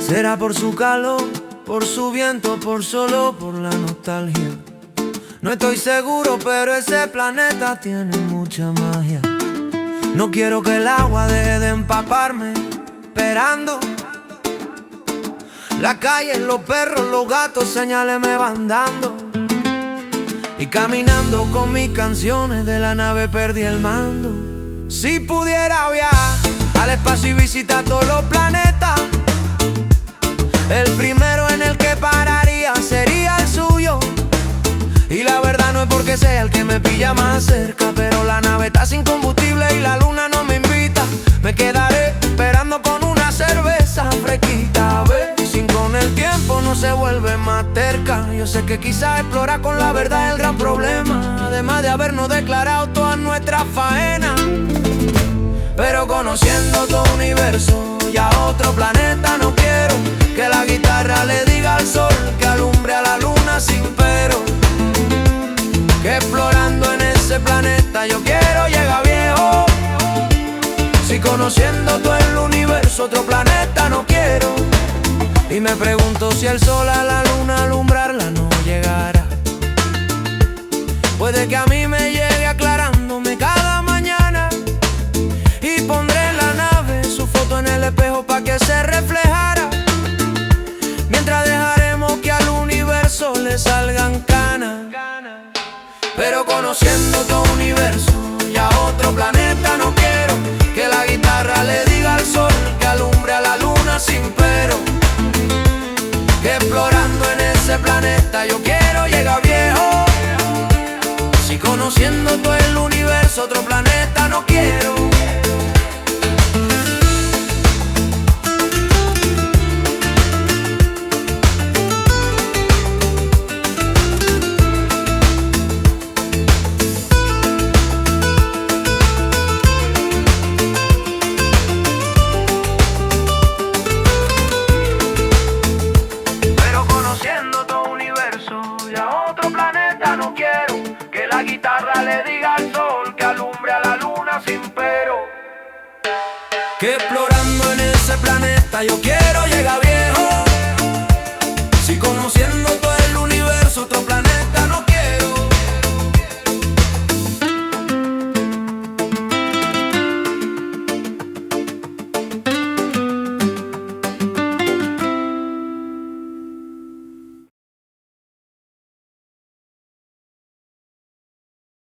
Será por su calor, por su viento, por la nostalgia. No estoy seguro, pero ese planeta tiene mucha magia. No quiero que el agua deje de empaparme, esperando. La calle, los perros, los gatos, señales me van dando. Y caminando con mis canciones de la nave perdí el mando. Si pudiera viajar al espacio y visitar todos los planetas, el primero en el que pararía sería el suyo. Y la verdad no es porque sea el que me pilla más cerca, pero la nave está sin combustible y la luna no me invita. Me quedaré esperando con una cerveza fresquita, a ver si con el tiempo no se vuelve más terca. Yo sé que quizás explorar con la verdad es el gran problema, además de habernos declarado todas nuestras faenas. Pero conociendo todo universo y a otro planeta no quiero que la guitarra le diga al sol que alumbre a la luna sin pero. Que explorando en ese planeta yo quiero llegar viejo. Si conociendo todo el universo otro planeta no quiero. Y me pregunto si el sol a la luna alumbrarla no llegará. Puede que a mí me llegue aclarándome cada mañana. Y pondré en la nave su foto en el espejo pa' que se reflejara. Mientras dejaremos que al universo le salgan canas. Pero conociendo todo universo y a otro planeta no quiero que la guitarra le diga al sol que alumbre a la luna sin pero. Que explorando en ese planeta yo quiero llegar viejo. Si conociendo todo el universo otro planeta no quiero. No quiero que la guitarra le diga al sol que alumbre a la luna sin pero. Que explorando en ese planeta yo quiero llegar bien.